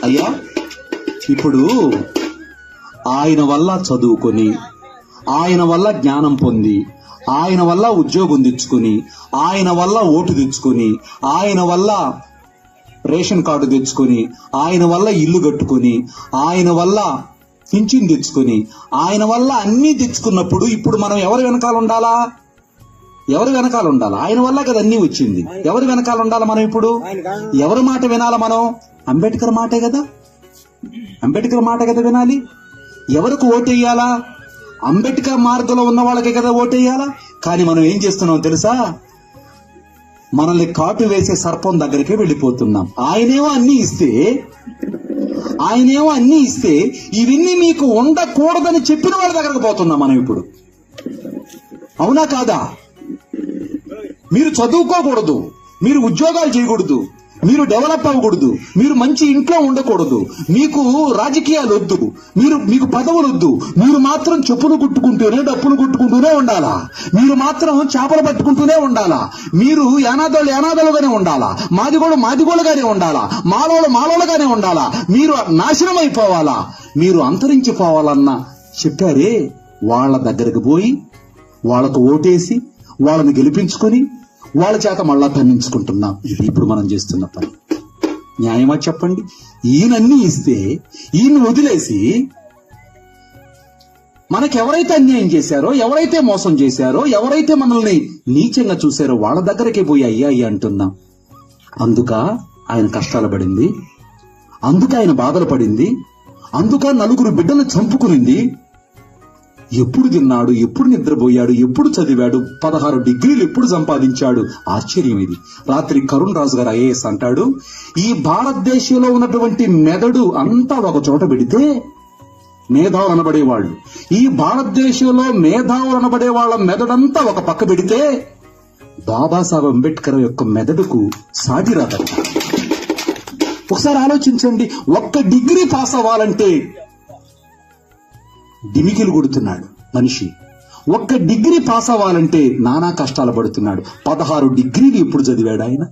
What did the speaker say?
అయ్యా ఇప్పుడు ఆయన వల్ల చదువుకొని, ఆయన వల్ల జ్ఞానం పొంది, ఆయన వల్ల ఉద్యోగం తెచ్చుకొని, ఆయన వల్ల ఓటు తెచ్చుకొని, ఆయన వల్ల రేషన్ కార్డు తెచ్చుకొని, ఆయన వల్ల ఇల్లు కట్టుకొని, ఆయన వల్ల పింఛన్ తెచ్చుకొని, ఆయన వల్ల అన్నీ తెచ్చుకున్నప్పుడు ఇప్పుడు మనం ఎవరి వెనకాల ఉండాలా? ఎవరి వెనకాల ఉండాలా? ఆయన వల్ల కదా అన్నీ వచ్చింది. ఎవరి వెనకాల ఉండాలా మనం? ఇప్పుడు ఎవరి మాట వినాలా మనం? అంబేద్కర్ మాటే కదా, అంబేద్కర్ మాట కదా వినాలి. ఎవరికి ఓటేయాలా? అంబేద్కర్ మార్గంలో ఉన్న వాళ్ళకే కదా ఓటేయాలా. కానీ మనం ఏం చేస్తున్నాం తెలుసా? మనల్ని కాటు వేసే సర్పం దగ్గరికే వెళ్ళిపోతున్నాం. ఆయనేమో అన్ని ఇస్తే ఇవన్నీ మీకు ఉండకూడదని చెప్పిన వాళ్ళ దగ్గరకు పోతున్నాం మనం ఇప్పుడు. అవునా కాదా? మీరు చదువుకోకూడదు, మీరు ఉద్యోగాలు చేయకూడదు, మీరు డెవలప్ అవ్వకూడదు, మీరు మంచి ఇంట్లో ఉండకూడదు, మీకు రాజకీయాలు వద్దు, మీకు పదవులు వద్దు, మీరు మాత్రం చెప్పులు కుట్టుకుంటూనే డప్పులు కుట్టుకుంటూనే ఉండాలా, మీరు మాత్రం చేపలు పట్టుకుంటూనే ఉండాలా, మీరు యానాదోలుగానే ఉండాలా, మాదిగోలుగానే ఉండాలా, మాలోలుగానే ఉండాలా, మీరు నాశనం అయిపోవాలా, మీరు అంతరించిపోవాలన్నా చెప్పారే, వాళ్ళ దగ్గరకు పోయి వాళ్ళకు ఓటేసి వాళ్ళని గెలిపించుకొని వాళ్ళ చేత మళ్ళా తన్నించుకుంటున్నాం. ఇది ఇప్పుడు మనం చేస్తున్న పని. న్యాయమా చెప్పండి? ఈయనన్నీ ఇస్తే ఈయన వదిలేసి మనకెవరైతే అన్యాయం చేశారో, ఎవరైతే మోసం చేశారో, ఎవరైతే మనల్ని నీచంగా చూశారో వాళ్ళ దగ్గరకే పోయి అయ్యాయి అంటున్నాం. అందుక ఆయన కష్టాలు పడింది, అందుక ఆయన బాధలు పడింది, అందుక నలుగురు బిడ్డలు చంపుకునింది. ఎప్పుడు తిన్నాడు, ఎప్పుడు నిద్రపోయాడు, ఎప్పుడు చదివాడు, 16 డిగ్రీలు ఎప్పుడు సంపాదించాడు? ఆశ్చర్యం ఇది. రాత్రి కరుణ్ రాజు గారు ఐఏఎస్ అంటాడు, ఈ భారతదేశంలో ఉన్నటువంటి మెదడు అంతా ఒక చోట పెడితే మేధావులు అనబడేవాళ్ళు, ఈ భారతదేశంలో మేధావులు అనబడే వాళ్ళ మెదడంతా ఒక పక్క పెడితే బాబాసాహెబ్ అంబేద్కర్ యొక్క మెదడుకు సాటి రాదంట. ఒకసారి ఆలోచించండి. 1 డిగ్రీ పాస్ అవ్వాలంటే డిమికిలు కొడుతున్నాడు మనిషి. 1 డిగ్రీ పాస్ అవ్వాలంటే నానా కష్టాలు పడుతున్నాడు. 16 డిగ్రీలు ఎప్పుడు చదివాడు ఆయన?